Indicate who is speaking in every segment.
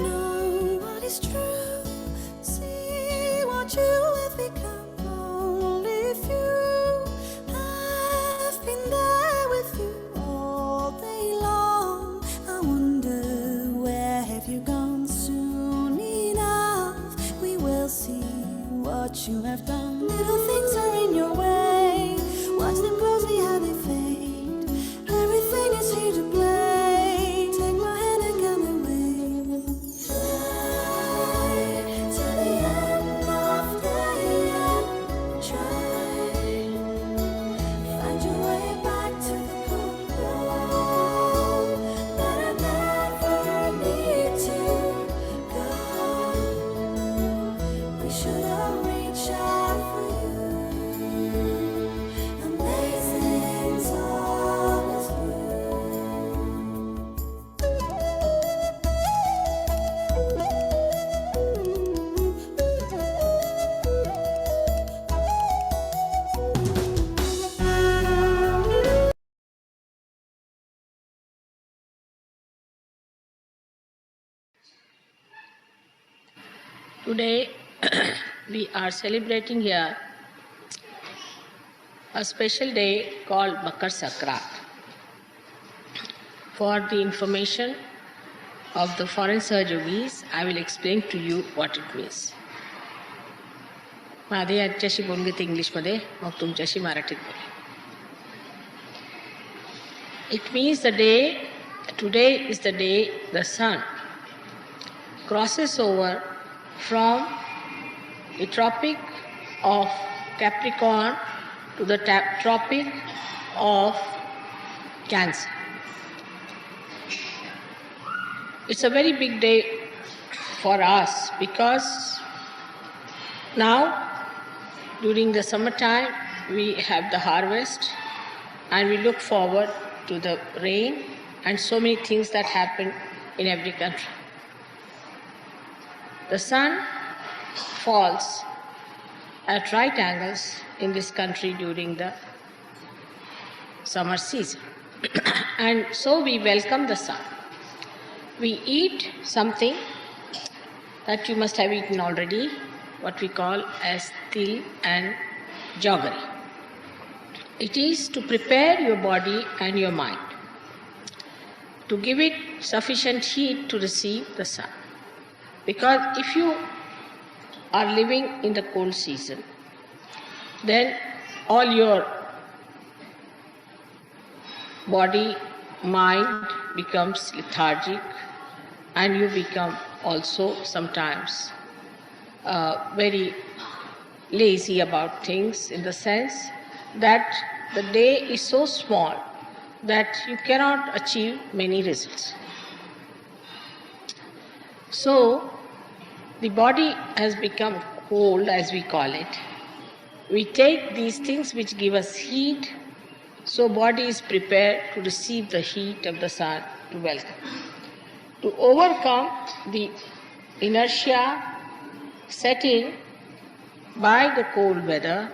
Speaker 1: know what is true. See what you have become. Only if you have been there with you all day long. I wonder, where have you gone? Soon enough we will see what you have done. Little things are in your way. Watch them closely, how they fade. Everything is here to play. Take my hand and come away. Fly to the end of the end. Try. Find your way back to the goal. But I never need to go. We should have reached out for you. Amazing song is
Speaker 2: Today we are celebrating here a special day called Makar Sankranti. For the information of the foreign surgeries, I will explain to you what it means. आधी याच्याशी बोलून घेते इंग्लिशमध्ये, मग तुमच्याशी मराठीत बोलेन. It means today is the day the sun crosses over from the Tropic of Capricorn to the Tropic of Cancer. It's a very big day for us because now during the summertime we have the harvest and we look forward to the rain and so many things that happen in every country. The sun falls at right angles in this country during the summer season. And so we welcome the sun. We eat something that you must have eaten already, what we call as til and jaggery. It is to prepare your body and your mind, to give it sufficient heat to receive the sun. Because if you are living in the cold season, then all your body, mind becomes lethargic and you become also sometimes very lazy about things, in the sense that the day is so small that you cannot achieve many results. So the body has become cold, as we call it. We take these things which give us heat, so body is prepared to receive the heat of the sun to welcome. To overcome the inertia set in by the cold weather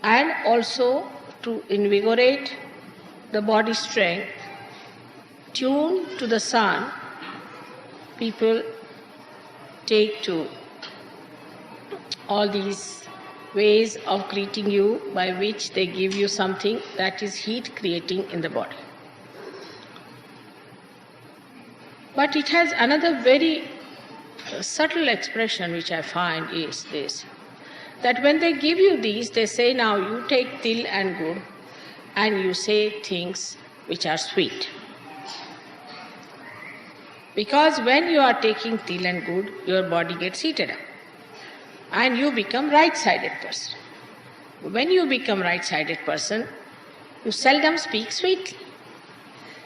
Speaker 2: and also to invigorate the body strength, tuned to the sun, people take to all these ways of greeting you by which they give you something that is heat creating in the body. But it has another very subtle expression which I find is this, that when they give you these, they say, now you take til and gur and you say things which are sweet. Because when you are taking til and gur, your body gets heated up and you become right-sided person. When you become right-sided person, you seldom speak sweetly.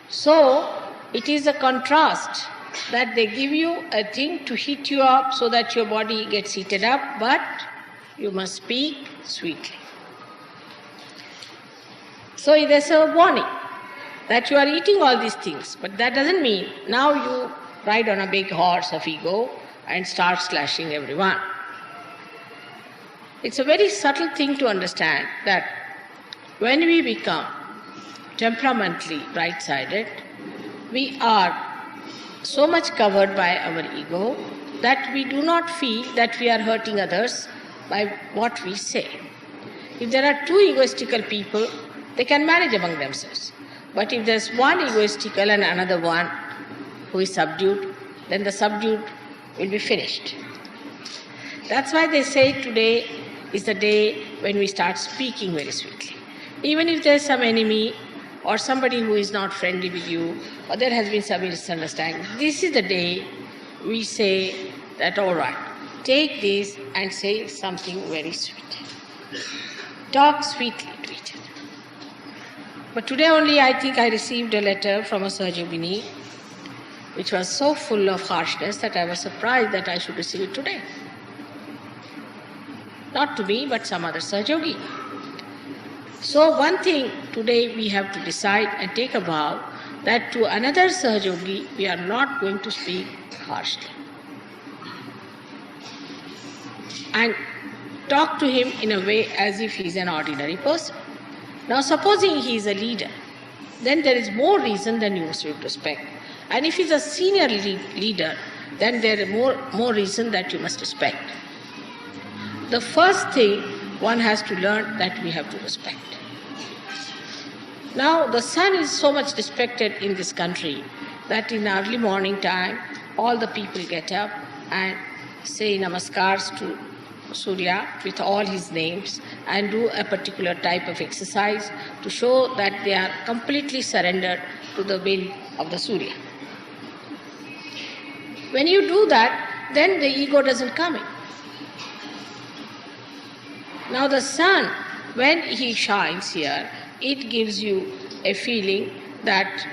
Speaker 2: So it is a contrast that they give you a thing to heat you up so that your body gets heated up, but you must speak sweetly. So there's a warning that you are eating all these things, but that doesn't mean now you ride on a big horse of ego and start slashing everyone. It's a very subtle thing to understand that when we become temperamentally right-sided, we are so much covered by our ego that we do not feel that we are hurting others by what we say. If there are two egoistical people, they can manage among themselves. But if there's one egoistical and another one who is subdued, then the subdued will be finished. That's why they say today is the day when we start speaking very sweetly. Even if there's some enemy or somebody who is not friendly with you, or there has been some misunderstanding, this is the day we say that, all right, take this and say something very sweet. Talk sweetly to each other. But today only I think I received a letter from a Sahajogini which was so full of harshness that I was surprised that I should receive it today. Not to me, but some other Sahajogi. So one thing today we have to decide and take a vow that to another Sahajogi we are not going to speak harshly. And talk to him in a way as if he is an ordinary person. Now supposing he is a leader, then there is more reason than you should respect. And if he is a senior leader, then there is more reason that you must respect. The first thing one has to learn that we have to respect. Now the sun is so much respected in this country that in early morning time all the people get up and say namaskars to Surya with all his names and do a particular type of exercise to show that they are completely surrendered to the will of the Surya. When you do that, then the ego doesn't come in. Now the sun, when he shines here, it gives you a feeling that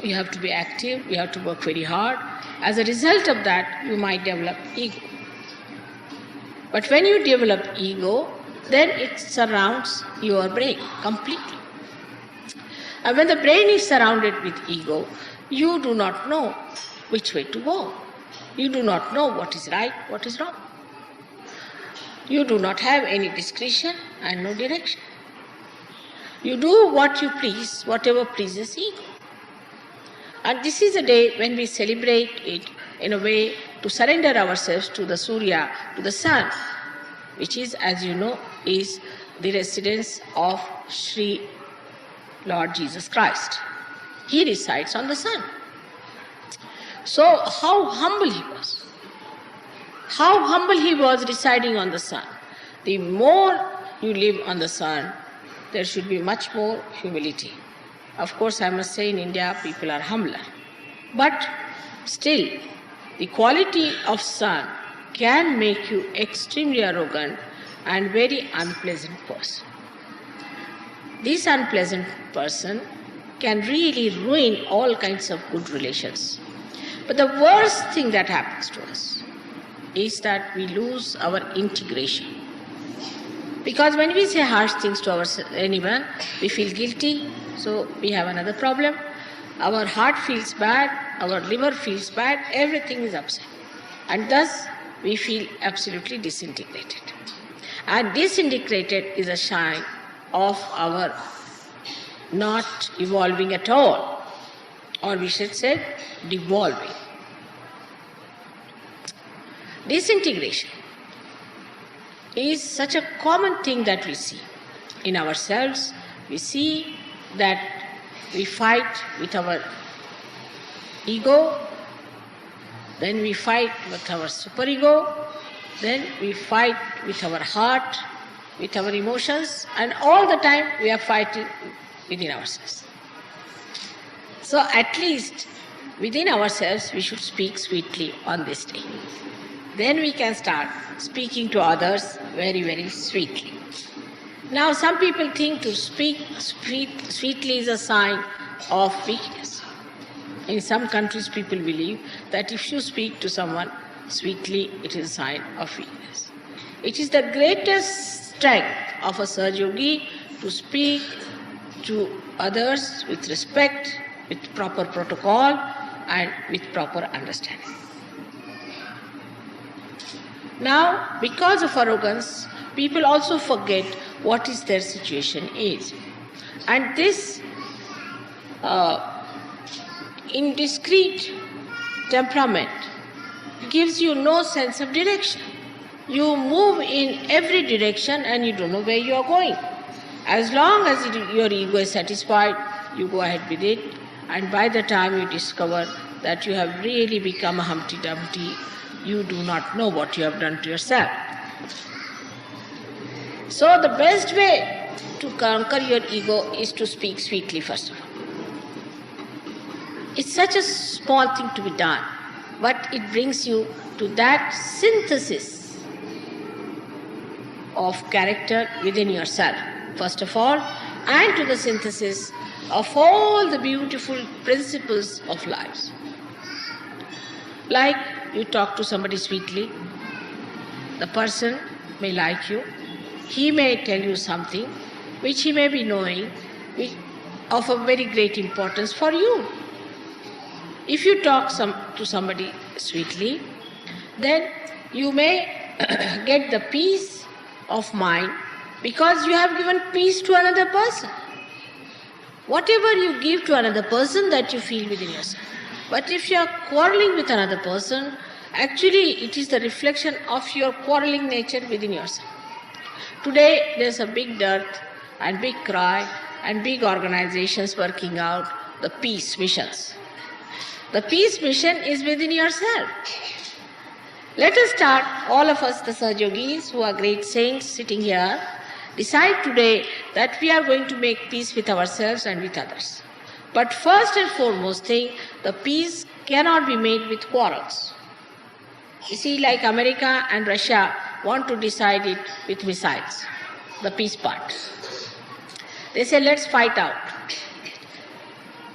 Speaker 2: you have to be active, you have to work very hard. As a result of that, you might develop ego. But when you develop ego, then it surrounds your brain completely. And when the brain is surrounded with ego, you do not know which way to go. You do not know what is right, what is wrong. You do not have any discretion and no direction. You do what you please, whatever pleases ego. And this is a day when we celebrate it in a way to surrender ourselves to the Surya, to the sun, which is, as you know, is the residence of Shri Lord Jesus Christ. He resides on the sun. So how humble he was. How humble he was residing on the sun. The more you live on the sun, there should be much more humility. Of course, I must say in India, people are humbler. But still, the quality of sun can make you extremely arrogant and very unpleasant person. This unpleasant person can really ruin all kinds of good relations. But the worst thing that happens to us is that we lose our integration. Because when we say harsh things to anyone, we feel guilty, so we have another problem. Our heart feels bad, our liver feels bad, everything is upset. And thus, we feel absolutely disintegrated. And disintegrated is a sign of our not evolving at all, or we should say devolving. Disintegration is such a common thing that we see in ourselves. We see that we fight with our ego, then we fight with our superego, then we fight with our heart, with our emotions, and all the time we are fighting within ourselves. So at least within ourselves we should speak sweetly on this day. Then we can start speaking to others very, very sweetly. Now some people think to speak sweetly is a sign of weakness. In some countries people believe that if you speak to someone sweetly, it is a sign of weakness. It is the greatest strength of a Sahajogi to speak to others with respect, with proper protocol and with proper understanding. Now, because of arrogance, people also forget what is their situation is. And this indiscreet temperament gives you no sense of direction. You move in every direction and you don't know where you are going. As long as your ego is satisfied, you go ahead with it, and by the time you discover that you have really become a Humpty Dumpty, you do not know what you have done to yourself. So the best way to conquer your ego is to speak sweetly first of all. It's such a small thing to be done, but it brings you to that synthesis of character within yourself, first of all, and to the synthesis of all the beautiful principles of life. Like you talk to somebody sweetly, the person may like you, he may tell you something which he may be knowing of a very great importance for you. If you talk to somebody sweetly, then you may get the peace of mind because you have given peace to another person. Whatever you give to another person, that you feel within yourself. But if you are quarreling with another person, actually it is the reflection of your quarreling nature within yourself. Today there is a big dearth and big cry and big organizations working out the peace missions. The peace mission is within yourself. Let us start, all of us, the Sahajogis, who are great saints sitting here, decide today that we are going to make peace with ourselves and with others. But first and foremost thing, the peace cannot be made with quarrels. You see, like America and Russia want to decide it with missiles, the peace part. They say, let's fight out.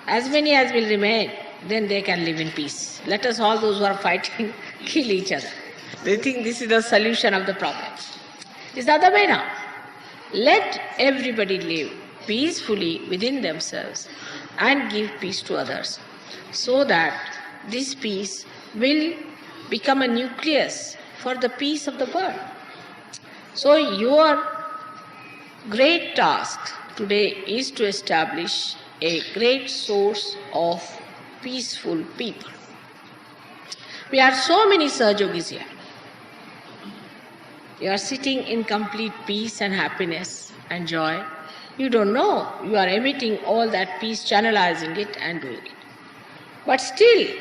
Speaker 2: As many as will remain, then they can live in peace. Let us, all those who are fighting, kill each other. They think this is the solution of the problem. It's the other way now. Let everybody live peacefully within themselves and give peace to others, so that this peace will become a nucleus for the peace of the world. So your great task today is to establish a great source of peaceful people. We are so many Sahajogis here. You are sitting in complete peace and happiness and joy. You don't know. You are emitting all that peace, channelizing it and doing it. But still,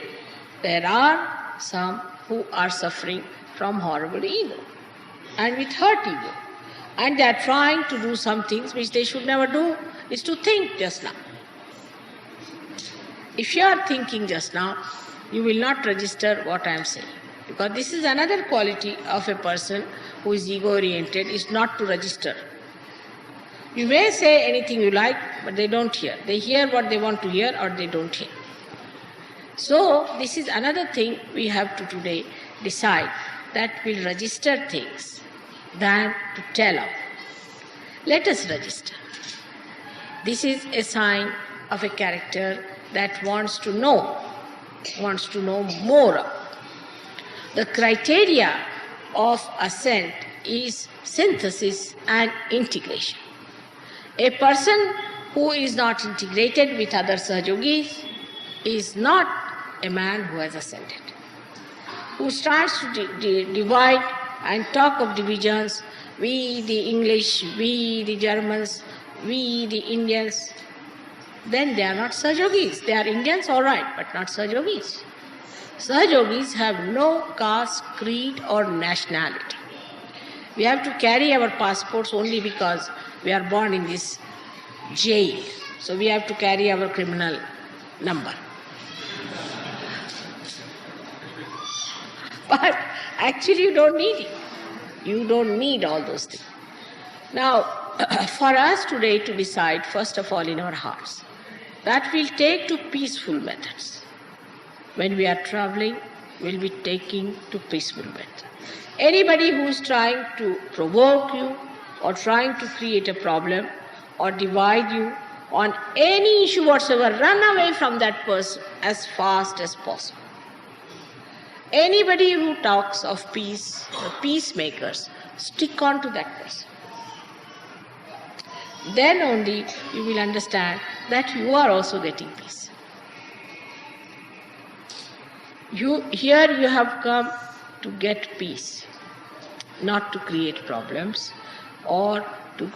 Speaker 2: there are some who are suffering from horrible ego and with hurt ego. And they are trying to do some things which they should never do, is to think just now. If you are thinking just now, you will not register what I am saying. Because this is another quality of a person who is ego-oriented, is not to register. You may say anything you like, but they don't hear. They hear what they want to hear or they don't hear. So, this is another thing we have to today decide, that we'll register things than to tell of. Let us register. This is a sign of a character that wants to know more of. The criteria of assent is synthesis and integration. A person who is not integrated with other Sahajogis is not a man who has ascended. Who starts to divide and talk of divisions, we the English, we the Germans, we the Indians, then they are not Sahajogis. They are Indians, all right, but not Sahajogis. Sahajogis have no caste, creed or nationality. We have to carry our passports only because we are born in this jail. So we have to carry our criminal number. But actually you don't need it. You don't need all those things. Now, for us today to decide, first of all in our hearts, that we'll take to peaceful methods. When we are traveling, we'll be taking to peaceful methods. Anybody who is trying to provoke you or trying to create a problem or divide you on any issue whatsoever, run away from that person as fast as possible. Anybody who talks of peace, the peacemakers, stick on to that person. Then only you will understand that you are also getting peace. Here you have come to get peace, not to create problems or to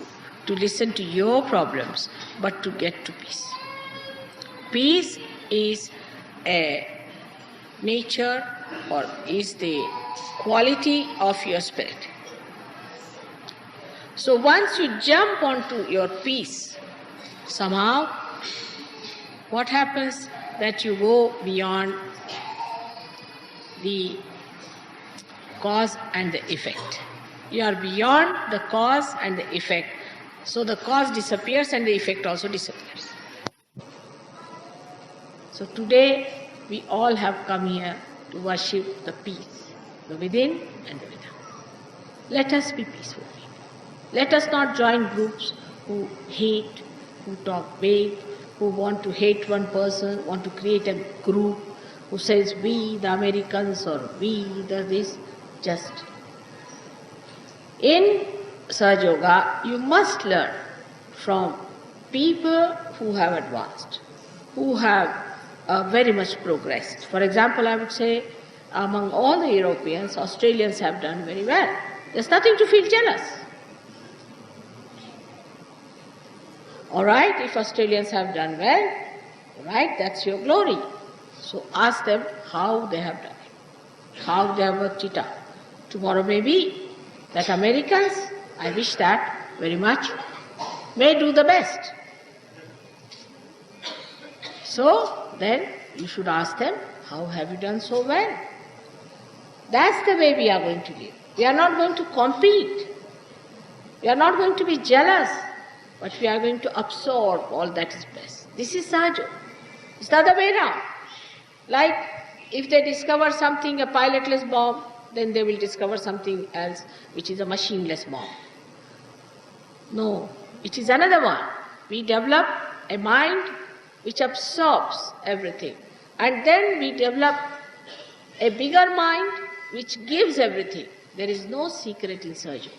Speaker 2: listen to your problems, but to get to peace. Peace is a nature or is the quality of your spirit. So once you jump onto your peace, somehow what happens that you go beyond the cause and the effect. You are beyond the cause and the effect. So the cause disappears and the effect also disappears. So today we all have come here to worship the peace, the within and the without. Let us be peaceful people. Let us not join groups who hate, who talk vague, who want to hate one person, want to create a group who says we the Americans or we the this. Just in Sahaja Yoga, you must learn from people who have advanced, who have very much progressed. For example, I would say among all the Europeans, Australians have done very well. There's nothing to feel jealous. All right, if Australians have done well, all right, that's your glory. So ask them how they have done it, how they have worked it out. Tomorrow may be that Americans, I wish that very much, may do the best. So then you should ask them, how have you done so well? That's the way we are going to live. We are not going to compete. We are not going to be jealous, but we are going to absorb all that is best. This is Sahaja. It's the other way around. Like if they discover something, a pilotless bomb, then they will discover something else which is a machineless bomb. No, it is another one. We develop a mind which absorbs everything. And then we develop a bigger mind which gives everything. There is no secret in Sahaja.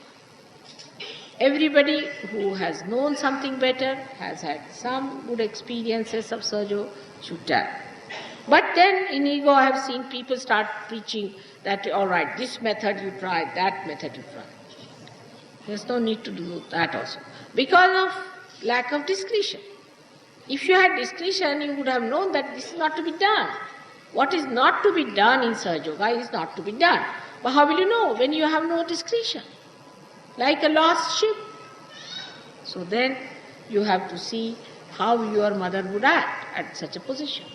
Speaker 2: Everybody who has known something better, has had some good experiences of Sahaja, should tell. But then in ego I have seen people start preaching that, all right, this method you try, that method you try. There's no need to do that also. Because of lack of discretion. If you had discretion, you would have known that this is not to be done. What is not to be done in Sahaja Yoga is not to be done. But how will you know when you have no discretion? Like a lost sheep. So then you have to see how your mother would act at such a position.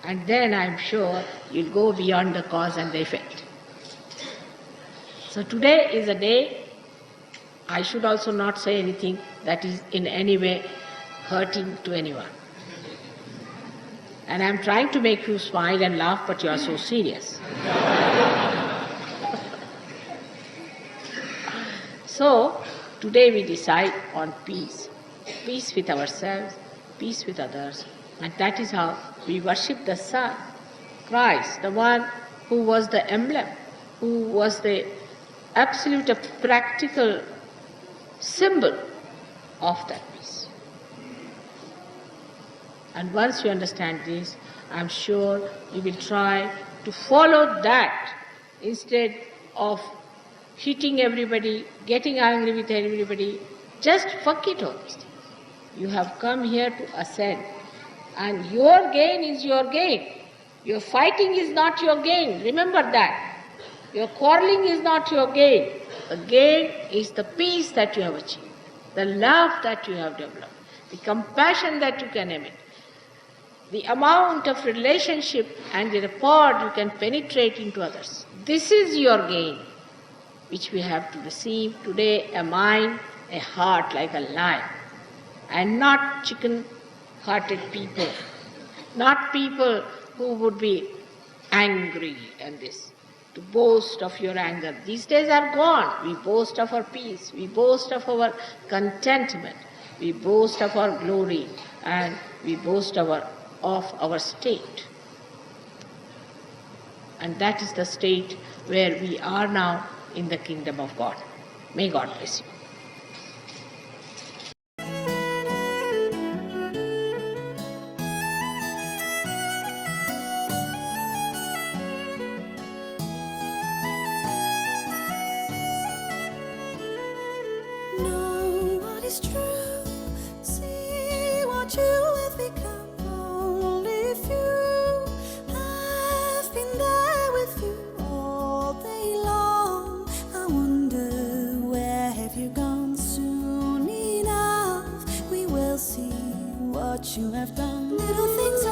Speaker 2: And then I am sure you'll go beyond the cause and the effect. So today is a day, I should also not say anything that is in any way hurting to anyone. And I'm trying to make you smile and laugh, but you are so serious. So today we decide on peace. Peace with ourselves, peace with others. And that is how we worship the Son, Christ, the one who was the emblem, who was the absolute practical symbol of that peace. And once you understand this, I'm sure you will try to follow that instead of hitting everybody, getting angry with everybody. Just forget all these things. You have come here to ascend. And your gain is your gain. Your fighting is not your gain. Remember that. Your quarreling is not your gain. The gain is the peace that you have achieved, the love that you have developed, the compassion that you can emit, the amount of relationship and the rapport you can penetrate into others. This is your gain, which we have to receive today, a mind, a heart like a lion, and not chicken-hearted people, not people who would be angry and this, to boast of your anger. These days are gone. We boast of our peace, we boast of our contentment, we boast of our glory, and we boast of our state. And that is the state where we are now in the kingdom of God. May God bless you.
Speaker 1: have done, little things